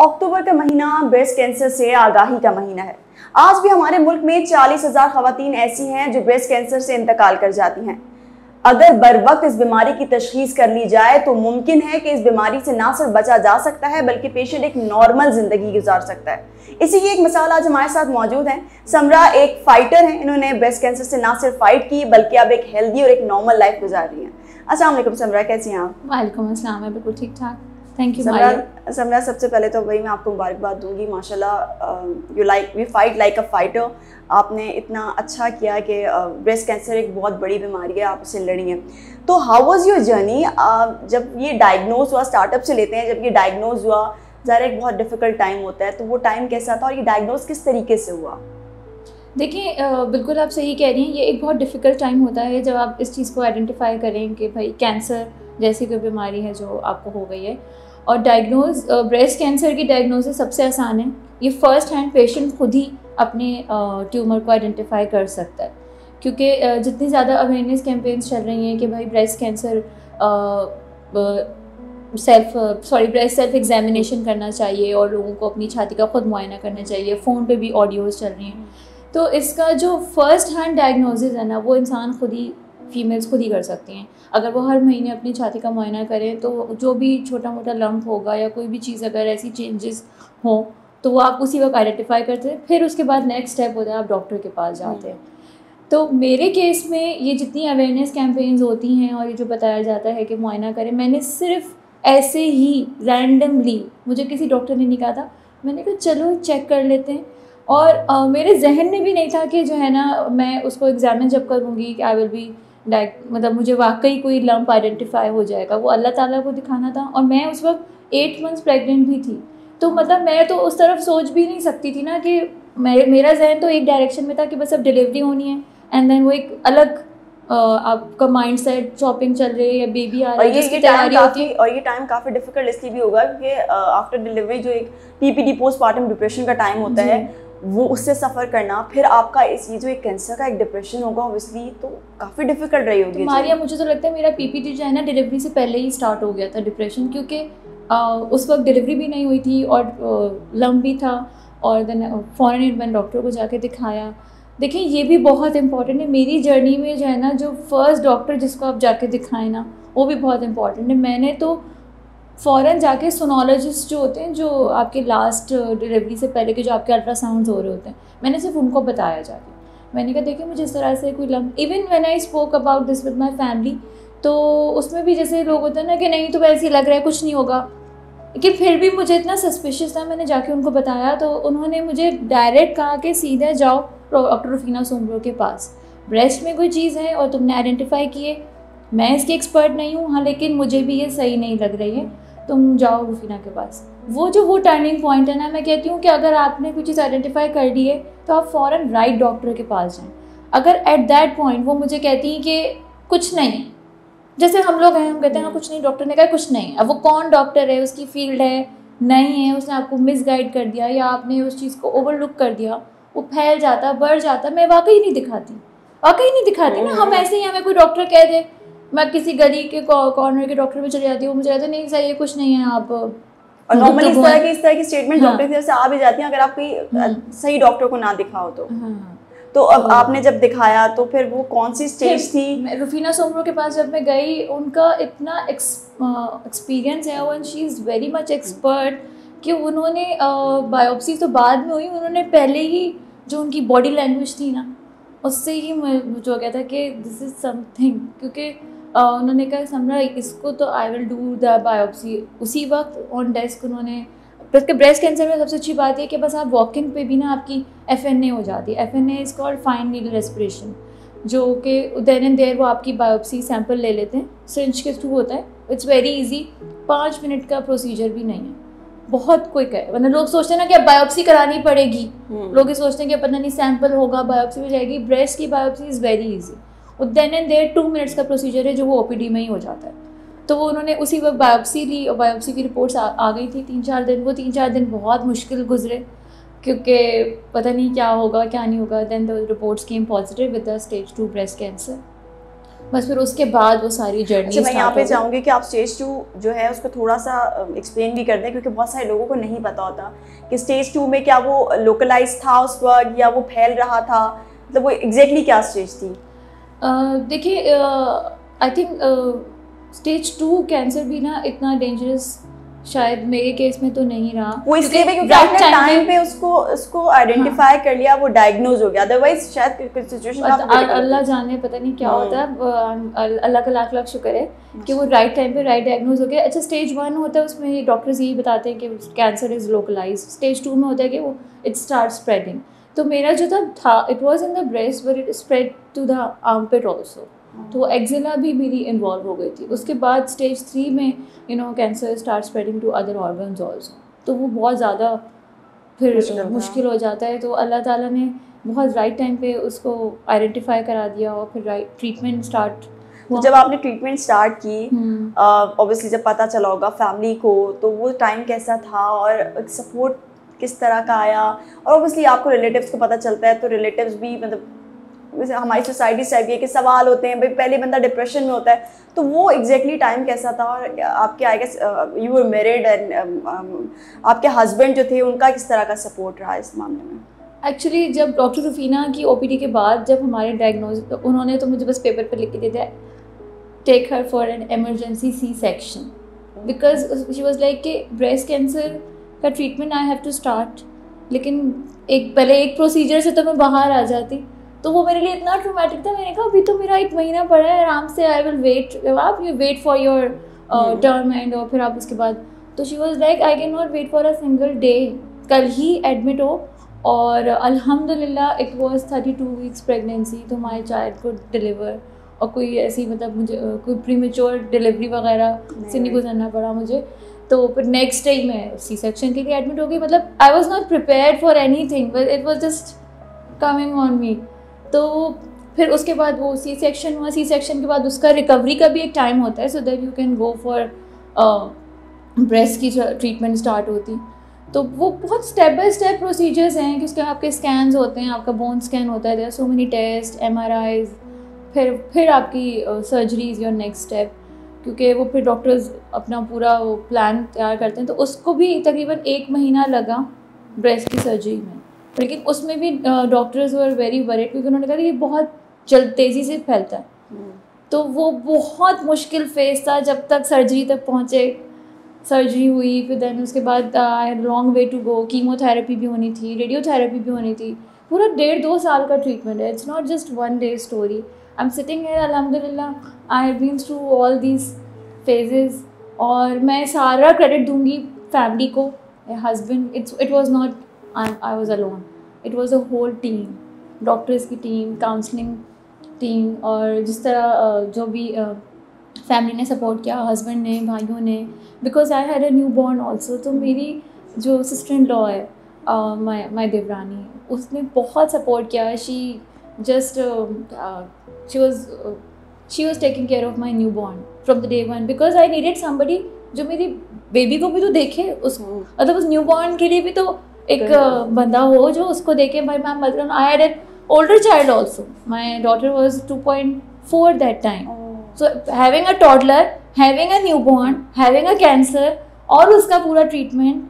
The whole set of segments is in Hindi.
अक्टूबर का महीना ब्रेस्ट कैंसर से आगाही का महीना है। आज भी हमारे मुल्क में 40,000 खवातीन ऐसी हैं जो ब्रेस्ट कैंसर से इंतकाल कर जाती हैं। अगर बर वक्त इस बीमारी की तशखीस कर ली जाए तो मुमकिन है कि इस बीमारी से ना सिर्फ बचा जा सकता है बल्कि पेशेंट एक नॉर्मल जिंदगी गुजार सकता है। इसी की एक मिसाल आज हमारे साथ मौजूद है। समरा एक फाइटर हैं, इन्होंने ब्रेस्ट कैंसर से ना सिर्फ फाइट की बल्कि अब एक हेल्दी और एक नॉर्मल लाइफ गुजार रही हैं। अस्सलाम वालेकुम समरा, कैसी हैं आप? वालेकुम अस्सलाम, मैं बिल्कुल ठीक ठाक, थैंक यू। समरा, सबसे पहले तो वही मैं आपको मुबारकबाद दूंगी, माशाल्लाह you fight like a fighter. आपने इतना अच्छा किया कि ब्रेस्ट कैंसर एक बहुत बड़ी बीमारी है, आप उससे लड़ी हैं। तो हाउ वाज योर जर्नी? जब ये डायग्नोज हुआ, स्टार्टअप से लेते हैं, जब ये डायग्नोज हुआ ज़रा एक बहुत डिफ़िकल्ट टाइम होता है, तो वो टाइम कैसा था और ये डायग्नोज किस तरीके से हुआ? देखिए, बिल्कुल आप सही कह रही हैं, ये एक बहुत डिफ़िकल्ट टाइम होता है जब आप इस चीज़ को आइडेंटिफाई करें कि भाई कैंसर जैसी कोई बीमारी है जो आपको हो गई है। और ब्रेस्ट कैंसर की डायग्नोसिस सबसे आसान है। ये फ़र्स्ट हैंड पेशेंट खुद ही अपने ट्यूमर को आइडेंटिफाई कर सकता है, क्योंकि जितनी ज़्यादा अवेयरनेस कैंपेन्स चल रही हैं कि भाई ब्रेस्ट सेल्फ एग्जामिनेशन करना चाहिए और लोगों को अपनी छाती का खुद मुआयना करना चाहिए, फ़ोन पे भी ऑडियोज़ चल रही हैं। तो इसका जो फ़र्स्ट हैंड डायग्नोसिस है ना, वो इंसान खुद ही, फीमेल्स खुद ही कर सकती हैं। अगर वो हर महीने अपनी छाती का मुआयना करें तो जो भी छोटा मोटा लंप होगा या कोई भी चीज़ अगर ऐसी चेंजेस हों तो वो आप उसी वक्त आइडेंटिफाई करते हैं। फिर उसके बाद नेक्स्ट स्टेप होता है आप डॉक्टर के पास जाते हैं। तो मेरे केस में ये जितनी अवेयरनेस कैंपेन्स होती हैं और ये जो बताया जाता है कि मुआयना करें, मैंने सिर्फ ऐसे ही रैंडमली, मुझे किसी डॉक्टर ने नहीं कहा था, मैंने कहा चलो चेक कर लेते हैं। और मेरे जहन में भी नहीं था कि जो है ना मैं उसको एग्जामिन जब करूँगी कि आई विल बी मतलब मुझे वाकई कोई लंप आइडेंटिफाई हो जाएगा। वो अल्लाह ताला को दिखाना था। और मैं उस वक्त 8 मंथ्स प्रेग्नेंट भी थी, तो मतलब मैं तो उस तरफ सोच भी नहीं सकती थी ना कि मेरा जहन तो एक डायरेक्शन में था कि बस अब डिलीवरी होनी है, एंड देन वो एक अलग आपका माइंड सेट शॉपिंग चल रही है या बेबी आ रहा है जिसकी तैयारी होती है। और ये टाइम काफ़ी डिफिकल्ट इसलिए भी होगा क्योंकि आफ्टर डिलीवरी जो एक पीपीडी पोस्टमार्टम डिप्रेशन का टाइम होता है, वो उससे सफ़र करना, फिर आपका ये जो एक कैंसर का एक डिप्रेशन होगा ऑब्वियसली, तो काफ़ी डिफिकल्ट रही होगी। मारिया, मुझे तो लगता है मेरा पीपीडी जो है ना डिलीवरी से पहले ही स्टार्ट हो गया था डिप्रेशन, क्योंकि उस वक्त डिलीवरी भी नहीं हुई थी और लंप भी था। और देन फ़ौरन मैंने डॉक्टर को जाके दिखाया। देखिए, ये भी बहुत इंपॉर्टेंट है मेरी जर्नी में जो है ना, जो फर्स्ट डॉक्टर जिसको आप जाके दिखाएं ना, वो भी बहुत इंपॉर्टेंट है। मैंने तो फ़ौरन जाके सोनोलॉजिस्ट जो होते हैं, जो आपके लास्ट डिलीवरी से पहले के जो आपके अल्ट्रासाउंड्स हो रहे होते हैं, मैंने सिर्फ उनको बताया जाके। मैंने कहा देखिए मुझे इस तरह से कोई lump, even when I spoke about this with my family, तो उसमें भी जैसे लोग होते हैं ना कि नहीं तो वैसे ही लग रहा है, कुछ नहीं होगा, लेकिन फिर भी मुझे इतना सस्पिशियस था। मैंने जाके उनको बताया तो उन्होंने मुझे डायरेक्ट कहा कि सीधे जाओ डॉक्टर रुफीना सोमरो के पास। ब्रेस्ट में कोई चीज़ है और तुमने आइडेंटिफाई किए, मैं इसकी एक्सपर्ट नहीं हूँ, हाँ, लेकिन मुझे भी ये सही नहीं लग रही है, तुम जाओ रुफीना के पास। वो टर्निंग पॉइंट है ना, मैं कहती हूँ कि अगर आपने कोई चीज़ आइडेंटिफाई कर ली है तो आप फ़ौरन राइट डॉक्टर के पास जाएँ। अगर एट दैट पॉइंट वो मुझे कहती हैं कि कुछ नहीं, जैसे हम लोग हैं, हम कहते हैं हाँ कुछ नहीं, डॉक्टर ने कहा कुछ नहीं। अब वो कौन डॉक्टर है, उसकी फील्ड है नहीं है, उसने आपको मिसगाइड कर दिया या आपने उस चीज़ को ओवरलुक कर दिया, वो फैल जाता, बढ़ जाता। मैं वाकई नहीं दिखाती ना। हम ऐसे ही, हमें कोई डॉक्टर कह दे, मैं किसी गली के कॉर्नर के डॉक्टर में चले जाती हूँ, मुझे कहते नहीं सही है, कुछ नहीं है, आप। और नॉर्मली इस तरह की स्टेटमेंट डॉक्टर की तरफ से आ भी जाती हैं अगर आप कोई सही डॉक्टर को ना दिखाओ तो। तो अब आपने जब दिखाया तो फिर वो कौन सी स्टेज थी? रुफीना सोमरो के पास जब मैं गई, उनका इतना एक्सपीरियंस है और she is very much expert कि उन्होंने बायोप्सी तो बाद में हुई, उन्होंने पहले ही जो उनकी बॉडी लैंग्वेज थी ना, उससे ही मुझे हो गया था कि दिस इज़ समथिंग। क्योंकि उन्होंने कहा समरा इसको तो I will do the biopsy. उसी वक्त ऑन डेस्क उन्होंने, ब्रेस्ट कैंसर में सबसे अच्छी बात है कि बस आप वॉकिंग पे भी ना आपकी FNA हो जाती है। FNA is called fine needle respiration, जो कि देन एंड देयर वो आपकी बायोप्सी सैंपल ले लेते हैं, सिरिंज के थ्रू होता है। इट्स वेरी इजी, 5 मिनट का प्रोसीजर भी नहीं है, बहुत क्विक है। वरना लोग सोचते हैं ना कि अब बायोप्सी करानी पड़ेगी, लोग ये सोचते हैं कि पता नहीं सैंपल होगा बायोप्सी हो जाएगी। ब्रेस्ट की बायोप्सी इज़ वेरी इजी, और देन एंड देयर 2 मिनट्स का प्रोसीजर है जो वो OPD में ही हो जाता है। तो वो उन्होंने उसी वक्त बायोप्सी ली और बायोप्सी की रिपोर्ट्स आ गई थी 3-4 दिन। वो 3-4 दिन बहुत मुश्किल गुजरे क्योंकि पता नहीं क्या होगा क्या नहीं होगा। Then the reports came positive with the stage 2 breast cancer. बस फिर उसके बाद वो सारी जर्नी। अच्छा, मैं यहाँ पे चाहूँगी कि आप स्टेज 2 जो है उसको थोड़ा सा एक्सप्लेन भी कर दें, क्योंकि बहुत सारे लोगों को नहीं पता होता कि स्टेज 2 में क्या वो लोकलाइज था उस वक्त या वो फैल रहा था, मतलब वो एग्जैक्टली क्या स्टेज थी? देखिए, आई थिंक स्टेज 2 कैंसर भी ना इतना डेंजरस शायद मेरे केस में तो नहीं रहा, वो इसलिए भी क्योंकि आपने टाइम पे उसको आइडेंटिफाई कर लिया, वो डायग्नोज हो गया, अदरवाइज शायद कुछ सिचुएशन अल्लाह जाने पता नहीं क्या होता है, अल्लाह का लाख लाख शुक्र है कि वो राइट टाइम पे राइट डायग्नोज हो गया। अच्छा, स्टेज 1 होता है, उसमें डॉक्टर्स यही बताते हैं कि कैंसर इज लोकलाइज। स्टेज 2 में होता है कि वो इट स्टार्ट स्प्रेडिंग। तो मेरा जो था it was in the breast but it spread to the armpit also, तो एक्जिला भी मेरी इन्वॉल्व हो गई थी। उसके बाद स्टेज 3 में cancer start spreading to other organs also, तो वो बहुत ज़्यादा फिर मुश्किल हो जाता है। तो अल्लाह ताला ने बहुत राइट टाइम पे उसको आइडेंटिफाई करा दिया और फिर राइट ट्रीटमेंट स्टार्ट हुआ। जब आपने ट्रीटमेंट स्टार्ट की, ऑब्वियसली जब पता चला होगा फैमिली को, तो वो टाइम कैसा था और सपोर्ट किस तरह का आया? और ऑब्वियसली आपको रिलेटिव्स को पता चलता है, तो रिलेटिव्स भी मतलब हमारी सोसाइटी से भी है कि सवाल होते हैं, भाई पहले बंदा डिप्रेशन में होता है, तो वो एग्जैक्टली टाइम कैसा था? और आपके I guess you were married and आपके हस्बैंड जो थे उनका किस तरह का सपोर्ट रहा इस मामले में? एक्चुअली जब डॉक्टर रुफीना की ओपीडी के बाद जब हमारे डायग्नोज, उन्होंने तो मुझे बस पेपर पर लिख के दे दिया, take her for an emergency C section, because she was like कि ब्रेस्ट कैंसर का treatment I have to start, लेकिन पहले एक प्रोसीजर से तो मैं बाहर आ जाती। तो वो मेरे लिए इतना ट्रोमैटिक था, मैंने कहा अभी तो मेरा 1 महीना पड़ा है, आराम से आई विल वेट, आप you wait for your term and और फिर आप उसके बाद। तो she was like I can not wait for a single day, कल ही एडमिट हो। और अल्हम्दुलिल्लाह इट वाज 32 वीक्स प्रेगनेंसी, तो माय चाइल्ड को डिलीवर, और कोई ऐसी मतलब मुझे कोई प्रीमेच्योर डिलीवरी वगैरह से नहीं गुजरना पड़ा मुझे। तो फिर नेक्स्ट डे मैं सी सेक्शन के लिए एडमिट हो गई। मतलब I was not prepared for anything, but it was just coming on me. तो फिर उसके बाद वो सी सेक्शन हुआ। सी सेक्शन के बाद उसका रिकवरी का भी एक टाइम होता है, so that you can go for breast की ट्रीटमेंट स्टार्ट होती। तो वो बहुत स्टेप बाय स्टेप प्रोसीजर्स हैं कि उसके आपके स्कैन्स होते हैं, आपका बोन स्कैन होता है, there are so many test, MRIs, फिर आपकी सर्जरीज योर नेक्स्ट स्टेप, क्योंकि वो फिर डॉक्टर्स अपना पूरा वो प्लान तैयार करते हैं। तो उसको भी तकरीबन 1 महीना लगा ब्रेस्ट की सर्जरी में, लेकिन उसमें भी डॉक्टर्स वर वेरी वरीड, क्योंकि उन्होंने कहा कि ये बहुत तेज़ी से फैलता है। तो वो बहुत मुश्किल फेज था जब तक सर्जरी तक पहुँचे। सर्जरी हुई, फिर देन उसके बाद long way to go, chemotherapy भी होनी थी, रेडियोथेरेपी भी होनी थी, पूरा 1.5-2 साल का ट्रीटमेंट है। It's not just 1 day story. I am sitting here, अल्हम्दुलिल्लाह I have been through all these phases, और मैं सारा क्रेडिट दूंगी फैमिली को, husband, it was not I was alone, it was a whole team, doctors की टीम, काउंसलिंग टीम, और जिस तरह जो भी फैमिली ने सपोर्ट किया, हस्बैंड ने, भाइयों ने, because I had a new born also. तो मेरी जो सिस्टर इन लॉ है माय देवरानी, उसने बहुत सपोर्ट किया। She just she was taking care of my new born from the day 1, because I needed somebody जो मेरी बेबी को भी तो देखे, उस मतलब उस न्यू बॉर्न के लिए भी तो एक बंदा हो जो उसको देखे। भाई मैम, मतलब I had an older child also, my daughter was 2.4 that time. So having a toddler, having a newborn, having a cancer, और उसका पूरा ट्रीटमेंट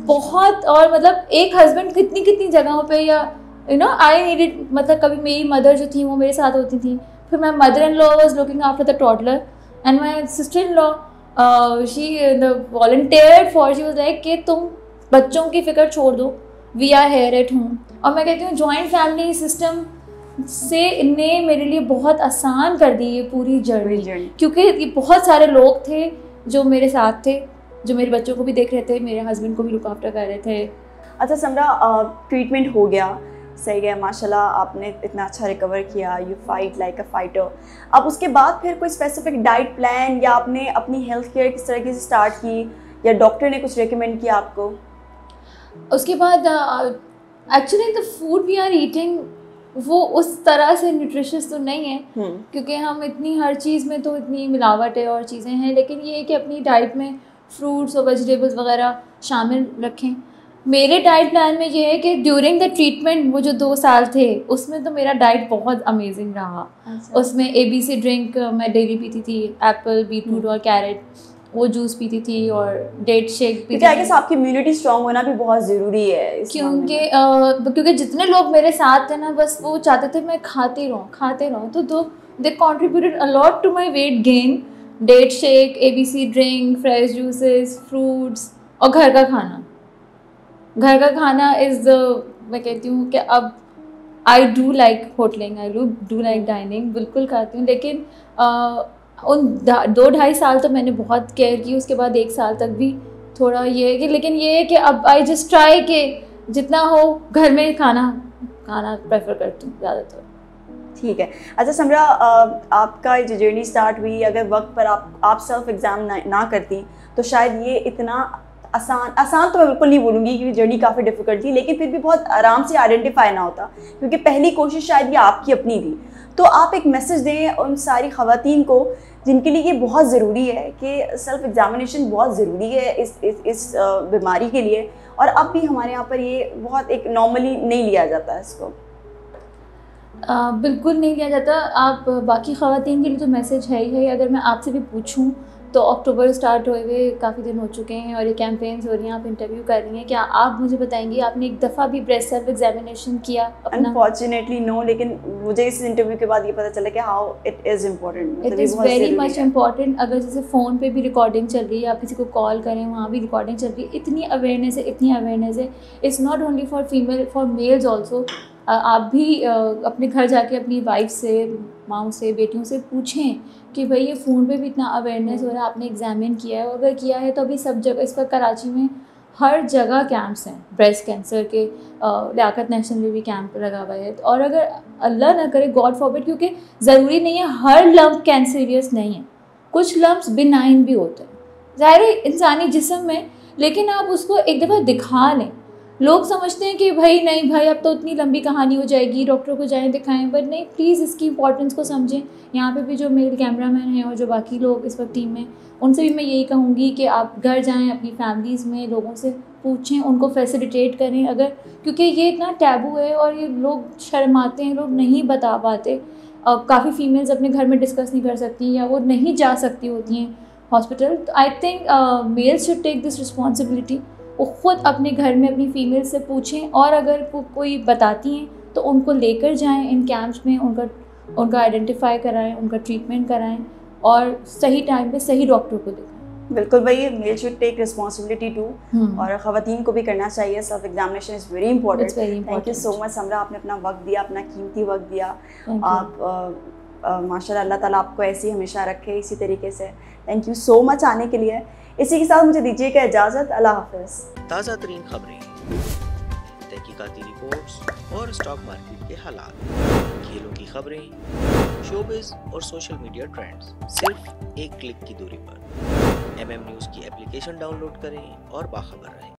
बहुत, और मतलब एक हस्बैंड कितनी जगहों पे, या आई नीडेड, मतलब कभी मेरी मदर जो थी वो मेरे साथ होती थी, फिर my mother in law was looking after the toddler, and my sister in law she volunteered for, she was like कि तुम बच्चों की फिक्र छोड़ दो, we are here at home. और मैं कहती हूँ जॉइंट फैमिली सिस्टम से ने मेरे लिए बहुत आसान कर दी ये पूरी जर्नी, क्योंकि ये बहुत सारे लोग थे जो मेरे साथ थे, जो मेरे बच्चों को भी देख रहे थे, मेरे हस्बैंड को भी लुक आफ्टर कर रहे थे। अच्छा समरा, ट्रीटमेंट हो गया, सही गया माशाल्लाह, आपने इतना अच्छा रिकवर किया, you fight like a fighter. अब उसके बाद फिर कोई स्पेसिफिक डाइट प्लान, या आपने अपनी हेल्थ केयर किस तरीके से स्टार्ट की, या डॉक्टर ने कुछ रिकमेंड किया आपको? उसके बाद actually the food we are eating वो उस तरह से न्यूट्रिशियस तो नहीं है, क्योंकि हम इतनी हर चीज़ में तो इतनी मिलावट है और चीज़ें हैं, लेकिन ये है कि अपनी डाइट में फ्रूट्स और वेजिटेबल्स वगैरह शामिल रखें। मेरे डाइट प्लान में ये है कि ड्यूरिंग द ट्रीटमेंट वो जो 2 साल थे उसमें तो मेरा डाइट बहुत अमेजिंग रहा। उसमें ABC ड्रिंक मैं डेली पीती थी, एप्पल, बीटरूट और कैरेट वो जूस पीती थी और डेट शेक पीती थी। आई गेस आपकी इम्यूनिटी स्ट्रांग होना भी बहुत ज़रूरी है क्योंकि जितने लोग मेरे साथ थे ना बस वो चाहते थे मैं खाते रहूँ तो they contributed a lot to my weight gain. Date shake, ABC drink, fresh juices, fruits और घर का खाना इज़ मैं कहती हूँ कि अब I do like होटलिंग, I do like dining, बिल्कुल खाती हूँ, लेकिन उन 2-2.5 साल तो मैंने बहुत केयर की। उसके बाद 1 साल तक भी थोड़ा ये है कि, लेकिन ये है कि अब आई जस्ट ट्राई कि जितना हो घर में खाना प्रेफर करती हूँ ज़्यादातर। ठीक है। अच्छा समरा, आपका जो जर्नी स्टार्ट हुई, अगर वक्त पर आप सेल्फ एग्ज़ाम ना करती तो शायद ये इतना आसान तो मैं बिल्कुल नहीं बोलूँगी क्योंकि जर्नी काफ़ी डिफ़िकल्ट थी, लेकिन फिर भी बहुत आराम से आइडेंटिफाई ना होता क्योंकि पहली कोशिश शायद ये आपकी अपनी थी। तो आप एक मैसेज दें उन सारी ख़वातीन को जिनके लिए ये बहुत ज़रूरी है कि सेल्फ एग्ज़ामिनेशन बहुत ज़रूरी है इस बीमारी के लिए, और अब भी हमारे यहाँ पर ये बहुत एक नॉर्मली नहीं लिया जाता है इसको। बिल्कुल नहीं लिया जाता। आप बाकी ख़वातीन के लिए तो मैसेज है ही है। अगर मैं आपसे भी पूछूं तो अक्टूबर स्टार्ट हुए हुए काफ़ी दिन हो चुके हैं और ये कैंपेन्स हो रही हैं, आप इंटरव्यू कर रही हैं, क्या आप मुझे बताएंगी आपने एक दफ़ा भी ब्रेस्ट सेल्फ एग्जामिनेशन किया अपना? अनफॉर्चुनेटली नो, लेकिन मुझे इस इंटरव्यू के बाद ये पता चला कि how it is important. It is very much important. अगर जैसे फ़ोन पे भी रिकॉर्डिंग चल रही है, आप किसी को कॉल करें वहाँ भी रिकॉर्डिंग चल रही है, इतनी अवेयरनेस है। It's not only for female, for mails also. आप भी अपने घर जाके अपनी वाइफ से, माँ से, बेटियों से पूछें कि भाई ये फ़ोन पे भी इतना अवेयरनेस हो रहा है, आपने एग्जामिन किया है? और अगर किया है तो अभी सब जगह, इस पर कराची में हर जगह कैंप्स हैं ब्रेस्ट कैंसर के। लियाकत नेशनल में भी कैंप लगा हुआ है। और अगर अल्लाह ना करे, गॉड फॉरबिड, क्योंकि ज़रूरी नहीं है हर लम्प कैंसरियस नहीं है, कुछ लम्प्स बिनाइन भी होते हैं ज़ाहिर है इंसानी जिस्म में, लेकिन आप उसको एक दफ़ा दिखा लें। लोग समझते हैं कि भाई नहीं भाई अब तो इतनी लंबी कहानी हो जाएगी, डॉक्टर को जाएं दिखाएं, बट नहीं, प्लीज़ इसकी इंपॉर्टेंस को समझें। यहाँ पे भी जो मेरे कैमरामैन हैं और जो बाकी लोग इस वक्त टीम में, उनसे भी मैं यही कहूँगी कि आप घर जाएं, अपनी फैमिलीज़ में लोगों से पूछें, उनको फैसिलिटेट करें। अगर क्योंकि ये इतना टैबू है और ये लोग शर्माते हैं, लोग नहीं बता पाते। काफ़ी फीमेल्स अपने घर में डिस्कस नहीं कर सकती या वो नहीं जा सकती होती हैं हॉस्पिटल। तो I think males should take this responsibility. वो ख़ुद अपने घर में अपनी फ़ीमेल से पूछें और अगर कोई बताती हैं तो उनको लेकर जाएं इन कैंप्स में, उनका आइडेंटिफाई कराएं, उनका ट्रीटमेंट कराएं और सही टाइम पे सही डॉक्टर को दिखाएं। बिल्कुल भाई, male should take responsibility too, और ख़वातीन को भी करना चाहिए। Self examination is very important. Thank you so much Samra, आपने अपना वक्त दिया, अपना कीमती वक्त दिया। आप माशाल्लाह, अल्लाह ताला आपको ऐसी हमेशा रखे इसी तरीके से। थैंक यू सो मच आने के लिए। इसी के साथ मुझे दीजिएगा इजाज़त। अल्लाह हाफ़िज़। ताज़ा तरीन खबरें, तहकीकाती रिपोर्ट्स और स्टॉक मार्केट के हालात, खेलों की खबरें, शोबिज़ और सोशल मीडिया ट्रेंड्स सिर्फ एक क्लिक की दूरी पर। MM न्यूज़ की एप्लीकेशन डाउनलोड करें और बाखबर रहें।